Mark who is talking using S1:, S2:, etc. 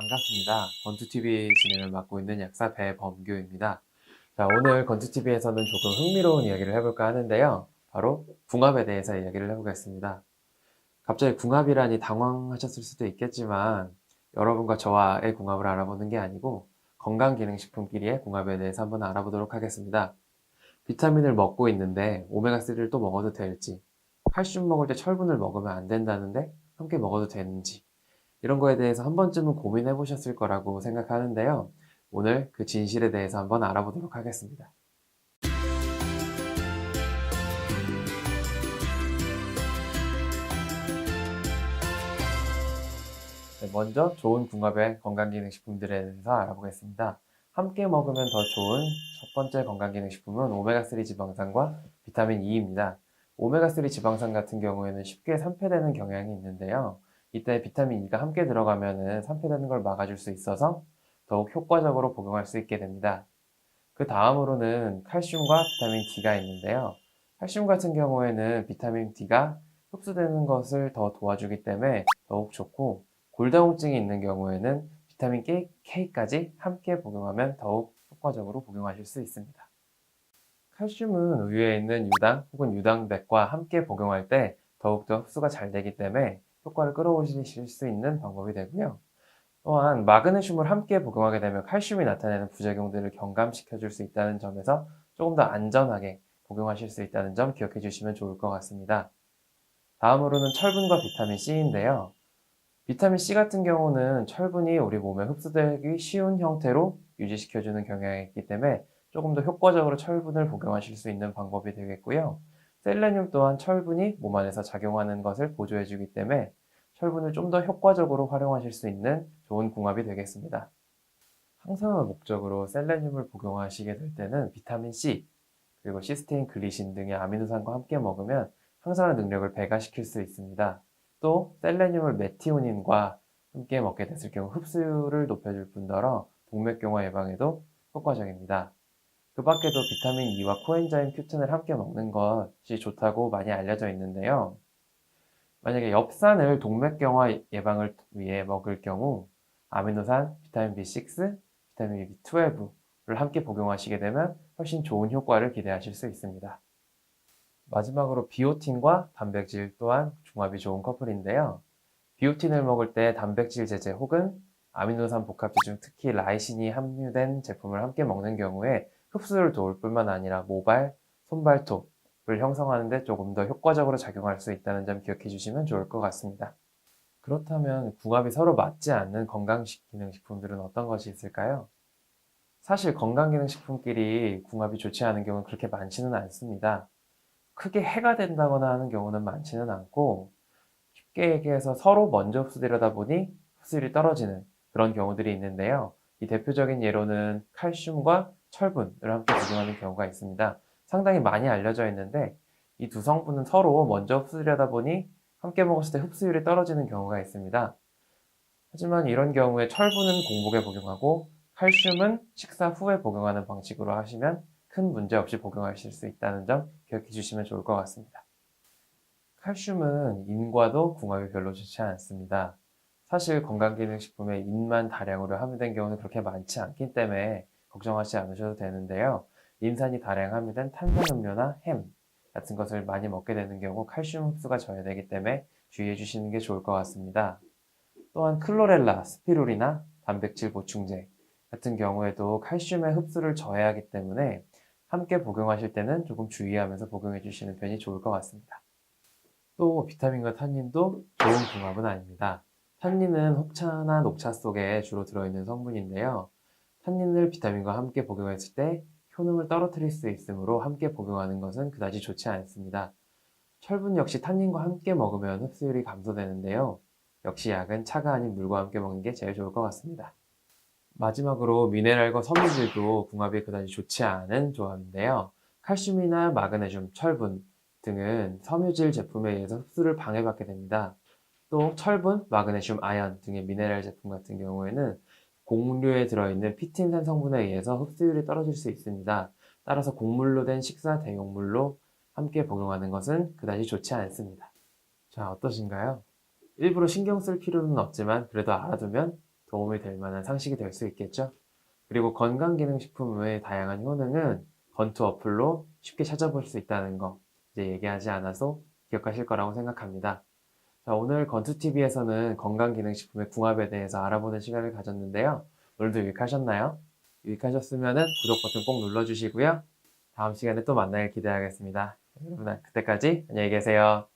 S1: 반갑습니다. 건투TV 진행을 맡고 있는 약사 배범규입니다. 자, 오늘 건투TV에서는 조금 흥미로운 이야기를 해볼까 하는데요. 바로 궁합에 대해서 이야기를 해보겠습니다. 갑자기 궁합이라니 당황하셨을 수도 있겠지만 여러분과 저와의 궁합을 알아보는 게 아니고 건강기능식품끼리의 궁합에 대해서 한번 알아보도록 하겠습니다. 비타민을 먹고 있는데 오메가3를 또 먹어도 될지, 칼슘 먹을 때 철분을 먹으면 안 된다는데 함께 먹어도 되는지, 이런 거에 대해서 한 번쯤은 고민해 보셨을 거라고 생각하는데요. 오늘 그 진실에 대해서 한번 알아보도록 하겠습니다. 네, 먼저 좋은 궁합의 건강기능식품들에 대해서 알아보겠습니다. 함께 먹으면 더 좋은 첫 번째 건강기능식품은 오메가3 지방산과 비타민 E입니다. 오메가3 지방산 같은 경우에는 쉽게 산패되는 경향이 있는데요. 이때 비타민 E가 함께 들어가면 산패되는 걸 막아줄 수 있어서 더욱 효과적으로 복용할 수 있게 됩니다. 그 다음으로는 칼슘과 비타민 D가 있는데요. 칼슘 같은 경우에는 비타민 D가 흡수되는 것을 더 도와주기 때문에 더욱 좋고, 골다공증이 있는 경우에는 비타민 K까지 함께 복용하면 더욱 효과적으로 복용하실 수 있습니다. 칼슘은 우유에 있는 유당 혹은 유당백과 함께 복용할 때 더욱더 흡수가 잘 되기 때문에 효과를 끌어올리실 수 있는 방법이 되고요. 또한 마그네슘을 함께 복용하게 되면 칼슘이 나타내는 부작용들을 경감시켜 줄 수 있다는 점에서 조금 더 안전하게 복용하실 수 있다는 점 기억해 주시면 좋을 것 같습니다. 다음으로는 철분과 비타민 C인데요. 비타민 C 같은 경우는 철분이 우리 몸에 흡수되기 쉬운 형태로 유지시켜주는 경향이 있기 때문에 조금 더 효과적으로 철분을 복용하실 수 있는 방법이 되겠고요. 셀레늄 또한 철분이 몸 안에서 작용하는 것을 보조해주기 때문에 철분을 좀 더 효과적으로 활용하실 수 있는 좋은 궁합이 되겠습니다. 항상화 목적으로 셀레늄을 복용하시게 될 때는 비타민 C, 그리고 시스테인, 글리신 등의 아미노산과 함께 먹으면 항산화 능력을 배가시킬 수 있습니다. 또 셀레늄을 메티오닌과 함께 먹게 됐을 경우 흡수율을 높여줄 뿐더러 동맥경화 예방에도 효과적입니다. 그 밖에도 비타민 E와 코엔자임 Q10을 함께 먹는 것이 좋다고 많이 알려져 있는데요. 만약에 엽산을 동맥경화 예방을 위해 먹을 경우 아미노산, 비타민 B6, 비타민 B12를 함께 복용하시게 되면 훨씬 좋은 효과를 기대하실 수 있습니다. 마지막으로 비오틴과 단백질 또한 궁합이 좋은 커플인데요. 비오틴을 먹을 때 단백질 제제 혹은 아미노산 복합체 중 특히 라이신이 함유된 제품을 함께 먹는 경우에 흡수를 도울 뿐만 아니라 모발, 손발톱을 형성하는 데 조금 더 효과적으로 작용할 수 있다는 점 기억해 주시면 좋을 것 같습니다. 그렇다면 궁합이 서로 맞지 않는 건강기능식품들은 어떤 것이 있을까요? 사실 건강기능식품끼리 궁합이 좋지 않은 경우는 그렇게 많지는 않습니다. 크게 해가 된다거나 하는 경우는 많지는 않고, 쉽게 얘기해서 서로 먼저 흡수되려다 보니 흡수율이 떨어지는 그런 경우들이 있는데요. 이 대표적인 예로는 칼슘과 철분을 함께 복용하는 경우가 있습니다. 상당히 많이 알려져 있는데 이 두 성분은 서로 먼저 흡수되려다 보니 함께 먹었을 때 흡수율이 떨어지는 경우가 있습니다. 하지만 이런 경우에 철분은 공복에 복용하고 칼슘은 식사 후에 복용하는 방식으로 하시면 큰 문제 없이 복용하실 수 있다는 점 기억해 주시면 좋을 것 같습니다. 칼슘은 인과도 궁합이 별로 좋지 않습니다. 사실 건강기능식품에 인만 다량으로 함유된 경우는 그렇게 많지 않기 때문에 걱정하지 않으셔도 되는데요. 인산이 다량 함유된 탄산음료나 햄 같은 것을 많이 먹게 되는 경우 칼슘 흡수가 저해되기 때문에 주의해 주시는 게 좋을 것 같습니다. 또한 클로렐라, 스피루리나 단백질 보충제 같은 경우에도 칼슘의 흡수를 저해하기 때문에 함께 복용하실 때는 조금 주의하면서 복용해 주시는 편이 좋을 것 같습니다. 또 비타민과 탄닌도 좋은 궁합은 아닙니다. 탄닌은 홍차나 녹차 속에 주로 들어있는 성분인데요. 탄닌을 비타민과 함께 복용했을 때 효능을 떨어뜨릴 수 있으므로 함께 복용하는 것은 그다지 좋지 않습니다. 철분 역시 탄닌과 함께 먹으면 흡수율이 감소되는데요. 역시 약은 차가 아닌 물과 함께 먹는 게 제일 좋을 것 같습니다. 마지막으로 미네랄과 섬유질도 궁합이 그다지 좋지 않은 조합인데요. 칼슘이나 마그네슘, 철분 등은 섬유질 제품에 의해서 흡수를 방해받게 됩니다. 또 철분, 마그네슘, 아연 등의 미네랄 제품 같은 경우에는 곡류에 들어있는 피틴산 성분에 의해서 흡수율이 떨어질 수 있습니다. 따라서 곡물로 된 식사 대용물로 함께 복용하는 것은 그다지 좋지 않습니다. 자, 어떠신가요? 일부러 신경 쓸 필요는 없지만 그래도 알아두면 도움이 될 만한 상식이 될 수 있겠죠? 그리고 건강기능식품의 다양한 효능은 건투 어플로 쉽게 찾아볼 수 있다는 거 이제 얘기하지 않아서 기억하실 거라고 생각합니다. 자, 오늘 건투TV에서는 건강기능식품의 궁합에 대해서 알아보는 시간을 가졌는데요. 오늘도 유익하셨나요? 유익하셨으면 구독 버튼 꼭 눌러주시고요. 다음 시간에 또 만나길 기대하겠습니다. 여러분, 그때까지 안녕히 계세요.